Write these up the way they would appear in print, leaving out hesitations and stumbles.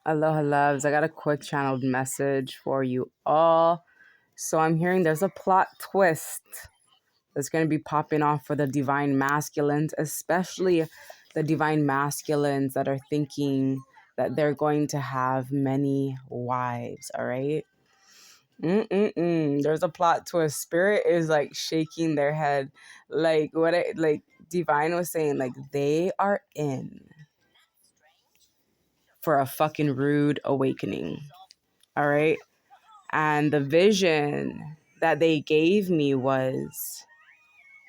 Aloha loves. I got a quick channeled message for you all. So I'm hearing there's a plot twist that's going to be popping off for the divine masculines, especially the divine masculines that are thinking that they're going to have many wives. All right. There's a plot twist. Spirit is like shaking their head, like like Divine was saying, like they are in for a fucking rude awakening. All right. And the vision that they gave me was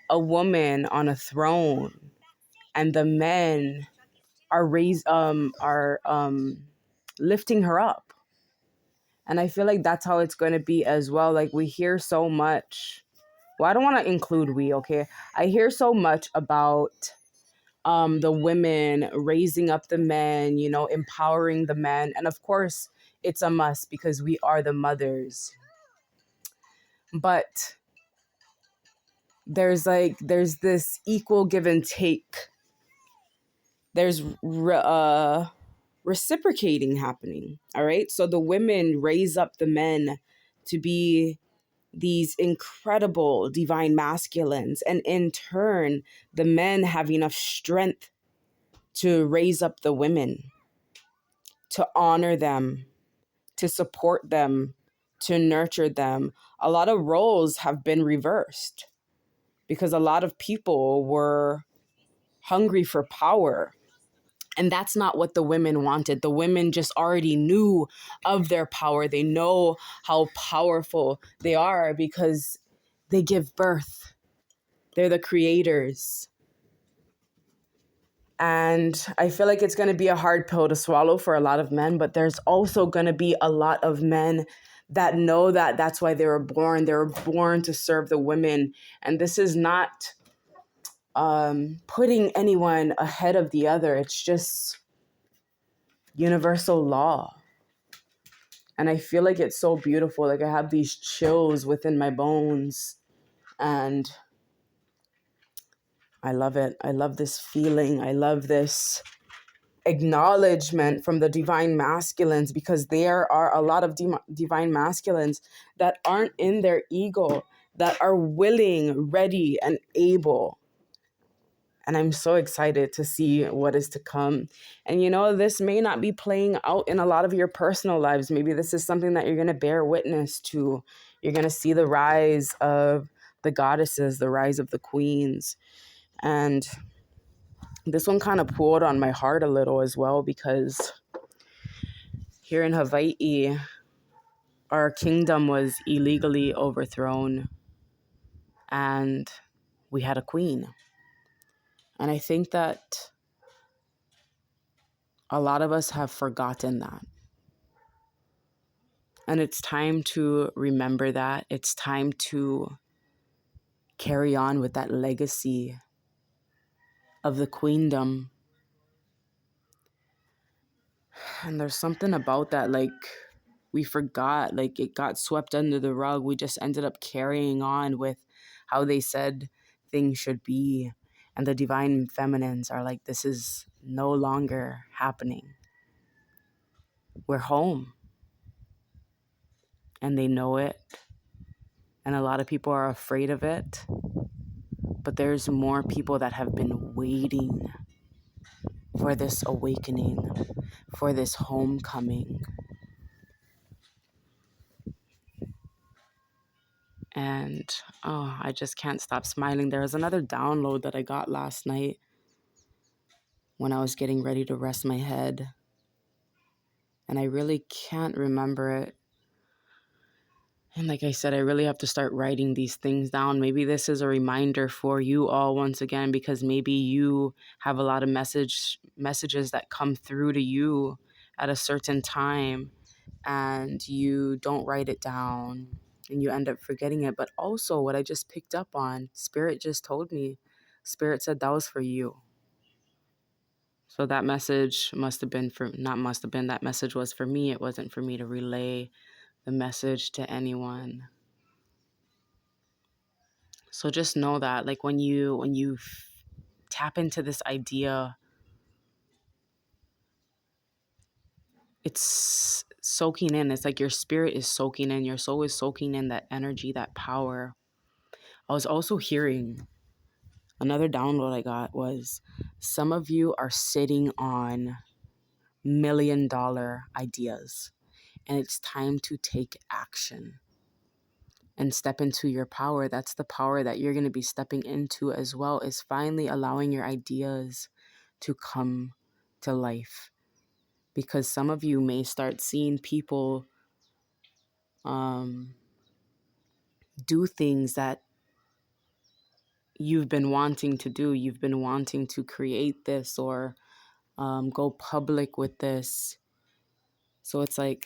a woman on a throne, and the men are lifting her up. And I feel like that's how it's going to be as well. Like we hear so much. Well, I don't want to include we, okay? I hear so much about the women raising up the men, empowering the men. And of course, it's a must because we are the mothers. But there's this equal give and take. There's reciprocating happening. All right. So the women raise up the men to be these incredible divine masculines. And in turn, the men have enough strength to raise up the women, to honor them, to support them, to nurture them. A lot of roles have been reversed because a lot of people were hungry for power. And that's not what the women wanted. The women just already knew of their power. They know how powerful they are because they give birth. They're the creators. And I feel like it's going to be a hard pill to swallow for a lot of men, but there's also going to be a lot of men that know that that's why they were born. They were born to serve the women. And this is not putting anyone ahead of the other. It's just universal law. And I feel like it's so beautiful. Like I have these chills within my bones and I love it. I love this feeling. I love this acknowledgement from the divine masculines, because there are a lot of divine masculines that aren't in their ego, that are willing, ready, and able. And I'm so excited to see what is to come. And this may not be playing out in a lot of your personal lives. Maybe this is something that you're going to bear witness to. You're going to see the rise of the goddesses, the rise of the queens. And this one kind of pulled on my heart a little as well, because here in Hawaii, our kingdom was illegally overthrown and we had a queen. And I think that a lot of us have forgotten that. And it's time to remember that. It's time to carry on with that legacy of the queendom. And there's something about that, like we forgot, like it got swept under the rug. We just ended up carrying on with how they said things should be. And the divine feminines are like, this is no longer happening. We're home. And they know it. And a lot of people are afraid of it. But there's more people that have been waiting for this awakening, for this homecoming. And I just can't stop smiling. There was another download that I got last night when I was getting ready to rest my head. And I really can't remember it. And like I said, I really have to start writing these things down. Maybe this is a reminder for you all once again, because maybe you have a lot of messages that come through to you at a certain time and you don't write it down and you end up forgetting it. But also what I just picked up on, Spirit just told me, Spirit said that was for you. So that message that message was for me. It wasn't for me to relay the message to anyone. So just know that, like, when you tap into this idea, it's soaking in. It's like your spirit is soaking in, your soul is soaking in that energy, that power. I was also hearing another download I got was some of you are sitting on $1 million ideas, and it's time to take action and step into your power. That's the power that you're going to be stepping into as well, is finally allowing your ideas to come to life. Because some of you may start seeing people do things that you've been wanting to do. You've been wanting to create this or go public with this. So it's like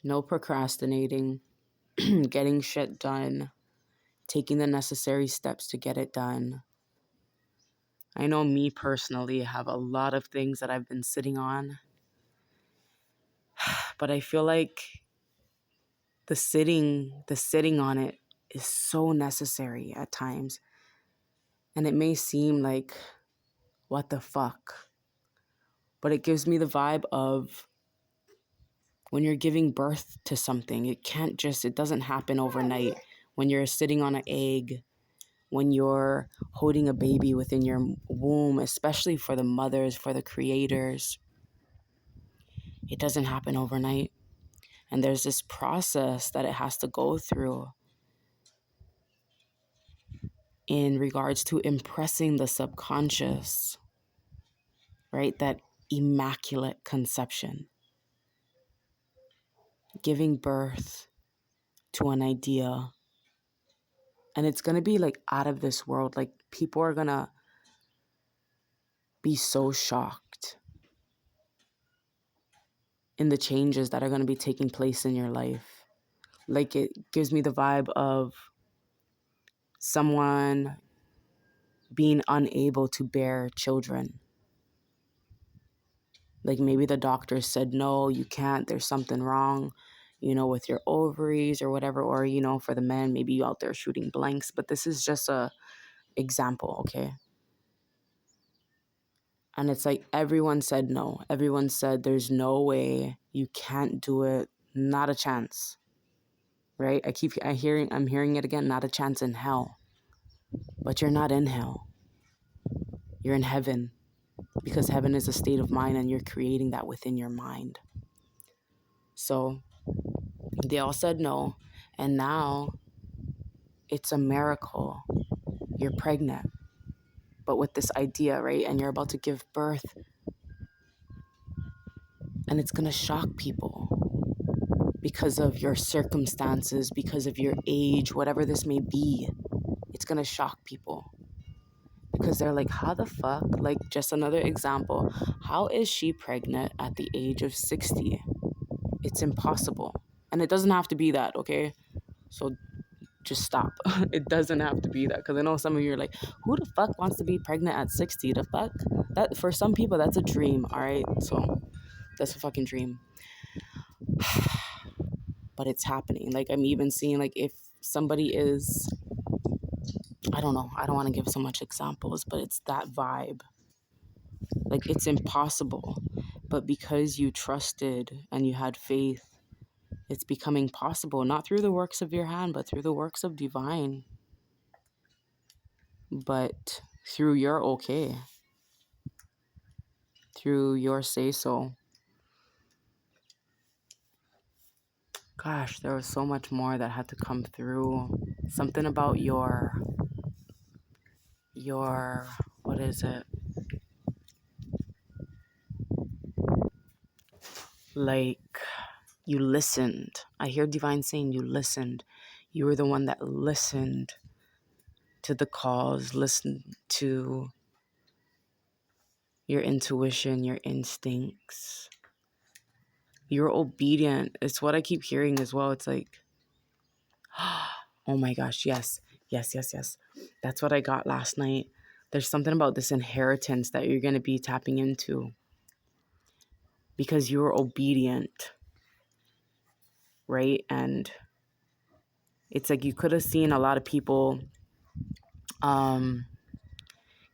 no procrastinating, getting shit done, taking the necessary steps to get it done. I know me personally have a lot of things that I've been sitting on, but I feel like the sitting on it is so necessary at times. And it may seem like, what the fuck? But it gives me the vibe of when you're giving birth to something, it doesn't happen overnight. When you're sitting on an egg, when you're holding a baby within your womb, especially for the mothers, for the creators, it doesn't happen overnight. And there's this process that it has to go through in regards to impressing the subconscious, right? That immaculate conception, giving birth to an idea. And it's going to be like out of this world. Like people are going to be so shocked in the changes that are going to be taking place in your life. Like it gives me the vibe of someone being unable to bear children. Like maybe the doctor said, no, you can't, there's something wrong, with your ovaries or whatever. Or, for the men, maybe you out there shooting blanks. But this is just a example, okay? And it's like everyone said no. Everyone said there's no way, you can't do it, not a chance. Right? I'm hearing it again, not a chance in hell. But you're not in hell. You're in heaven. Because heaven is a state of mind and you're creating that within your mind. So they all said no. And now it's a miracle. You're pregnant. But with this idea, right? And you're about to give birth. And it's going to shock people because of your circumstances, because of your age, whatever this may be. It's going to shock people. Because they're like, how the fuck? Like, just another example. How is she pregnant at the age of 60? It's impossible. And it doesn't have to be that, okay? So just stop. It doesn't have to be that. Because I know some of you are like, who the fuck wants to be pregnant at 60? The fuck? That, for some people, that's a dream, all right? So that's a fucking dream. But it's happening. Like, I'm even seeing, like, if somebody is, I don't know, I don't want to give so much examples, but it's that vibe. Like, it's impossible. But because you trusted and you had faith, it's becoming possible, not through the works of your hand, but through the works of divine. But through your okay, through your say-so. Gosh, there was so much more that had to come through. Something about your, what is it? Like, you listened. I hear divine saying you listened. You were the one that listened to the calls, listened to your intuition, your instincts. You're obedient. It's what I keep hearing as well. It's like, oh my gosh, yes. That's what I got last night. There's something about this inheritance that you're going to be tapping into because you're obedient, right? And it's like you could have seen a lot of people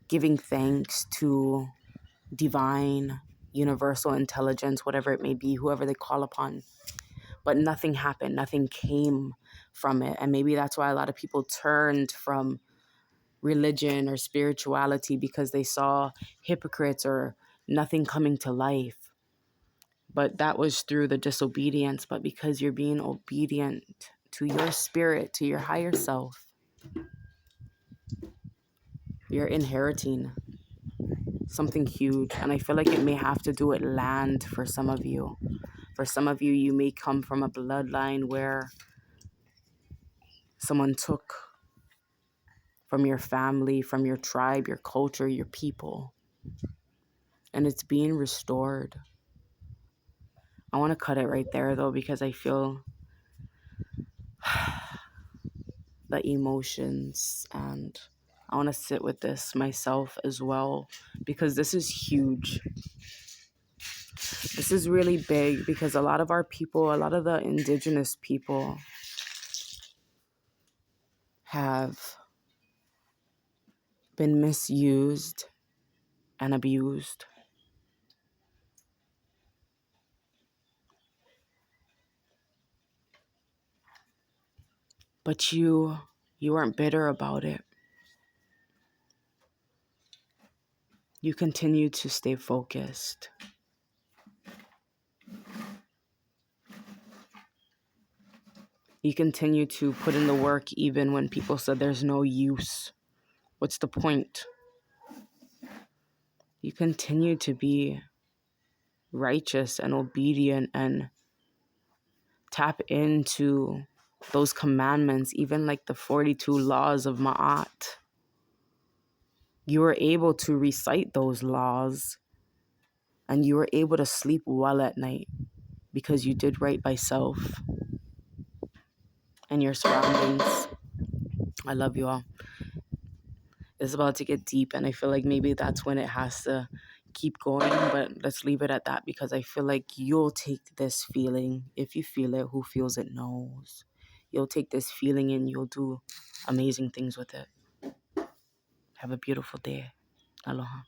giving thanks to divine, universal intelligence, whatever it may be, whoever they call upon. But nothing happened. Nothing came from it. And maybe that's why a lot of people turned from religion or spirituality, because they saw hypocrites or nothing coming to life. But that was through the disobedience. But because you're being obedient to your spirit, to your higher self, you're inheriting something huge. And I feel like it may have to do with land for some of you. For some of you, you may come from a bloodline where someone took from your family, from your tribe, your culture, your people, and it's being restored. I want to cut it right there, though, because I feel the emotions, and I want to sit with this myself as well, because this is huge. This is really big, because a lot of our people, a lot of the indigenous people have been misused and abused. But you weren't bitter about it. You continue to stay focused. You continue to put in the work even when people said there's no use. What's the point? You continue to be righteous and obedient and tap into those commandments, even like the 42 laws of Ma'at. You were able to recite those laws, and you were able to sleep well at night because you did right by self and your surroundings. I love you all. It's about to get deep, and I feel like maybe that's when it has to keep going, but let's leave it at that, because I feel like you'll take this feeling. If you feel it, who feels it knows. You'll take this feeling and you'll do amazing things with it. Have a beautiful day. Aloha.